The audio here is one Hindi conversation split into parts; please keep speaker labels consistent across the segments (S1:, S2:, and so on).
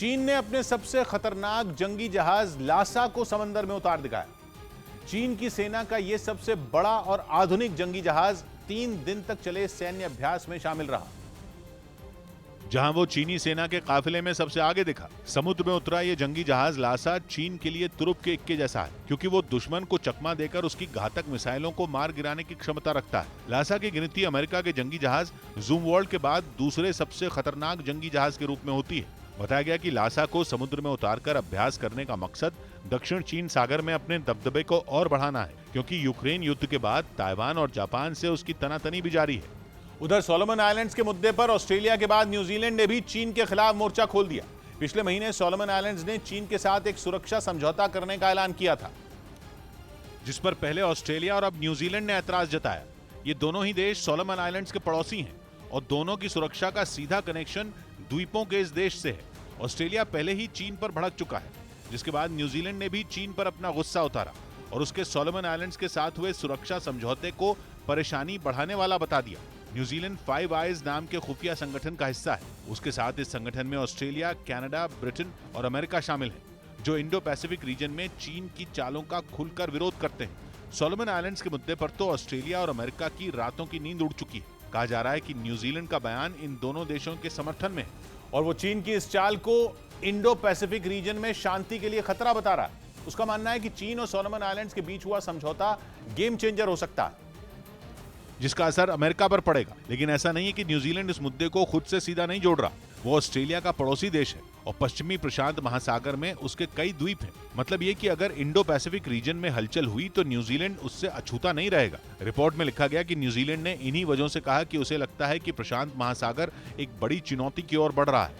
S1: चीन ने अपने सबसे खतरनाक जंगी जहाज लासा को समंदर में उतार दिखाया। चीन की सेना का यह सबसे बड़ा और आधुनिक जंगी जहाज 3 दिन तक चले सैन्य अभ्यास में शामिल रहा।
S2: जहां वो चीनी सेना के काफिले में सबसे आगे दिखा, समुद्र में उतरा ये जंगी जहाज लासा चीन के लिए तुरुप के इक्के जैसा है, क्योंकि वो दुश्मन को चकमा देकर उसकी घातक मिसाइलों को मार गिराने की क्षमता रखता है। लासा की गिनती अमेरिका के जंगी जहाज ज़ूमवॉल्ट के बाद दूसरे सबसे खतरनाक जंगी जहाज के रूप में होती है। बताया गया कि लासा को समुद्र में उतारकर अभ्यास करने का मकसद दक्षिण चीन सागर में अपने दबदबे को और बढ़ाना है, क्योंकि यूक्रेन युद्ध के बाद ताइवान और जापान से उसकी तनातनी भी जारी है।
S1: उधर सोलोमन आइलैंड्स के मुद्दे पर ऑस्ट्रेलिया के बाद न्यूजीलैंड ने भी चीन के खिलाफ मोर्चा खोल दिया। पिछले महीने सोलोमन आइलैंड्स ने चीन के साथ एक सुरक्षा समझौता करने का ऐलान किया था,
S2: जिस पर पहले ऑस्ट्रेलिया और अब न्यूजीलैंड ने ऐतराज जताया। ये दोनों ही देश सोलोमन आइलैंड्स के पड़ोसी हैं और दोनों की सुरक्षा का सीधा कनेक्शन द्वीपों के इस देश से है। ऑस्ट्रेलिया पहले ही चीन पर भड़क चुका है, जिसके बाद न्यूजीलैंड ने भी चीन पर अपना गुस्सा उतारा और उसके सोलोमन आइलैंड्स के साथ हुए सुरक्षा समझौते को परेशानी बढ़ाने वाला बता दिया। न्यूजीलैंड फाइव आइज नाम के खुफिया संगठन का हिस्सा है। उसके साथ इस संगठन में ऑस्ट्रेलिया, कनाडा, ब्रिटेन और अमेरिका शामिल हैं, जो इंडो पैसिफिक रीजन में चीन की चालों का खुलकर विरोध करते हैं। सोलोमन आइलैंड्स के मुद्दे पर तो ऑस्ट्रेलिया और अमेरिका की रातों की नींद उड़ चुकी है। कहा जा रहा है कि न्यूजीलैंड का बयान इन दोनों देशों के समर्थन में है
S1: और वो चीन की इस चाल को इंडो पैसिफिक रीजन में शांति के लिए खतरा बता रहा है। उसका मानना है कि चीन और सोलोमन आइलैंड्स के बीच हुआ समझौता गेम चेंजर हो सकता है,
S2: जिसका असर अमेरिका पर पड़ेगा। लेकिन ऐसा नहीं है कि न्यूजीलैंड इस मुद्दे को खुद से सीधा नहीं जोड़ रहा। वो ऑस्ट्रेलिया का पड़ोसी देश है और पश्चिमी प्रशांत महासागर में उसके कई द्वीप हैं। मतलब ये कि अगर इंडो पैसिफिक रीजन में हलचल हुई तो न्यूजीलैंड उससे अछूता नहीं रहेगा। रिपोर्ट में लिखा गया कि न्यूजीलैंड ने इन्हीं वजहों से कहा कि उसे लगता है कि प्रशांत महासागर एक बड़ी चुनौती की ओर बढ़ रहा है,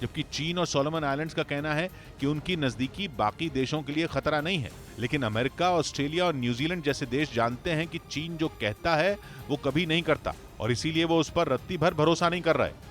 S2: जबकि चीन और सोलोमन आइलैंड्स का कहना है कि उनकी नजदीकी बाकी देशों के लिए खतरा नहीं है। लेकिन अमेरिका, ऑस्ट्रेलिया और न्यूजीलैंड जैसे देश जानते हैं कि चीन जो कहता है वो कभी नहीं करता और इसीलिए वो उस पर रत्ती भर भरोसा नहीं कर रहा है।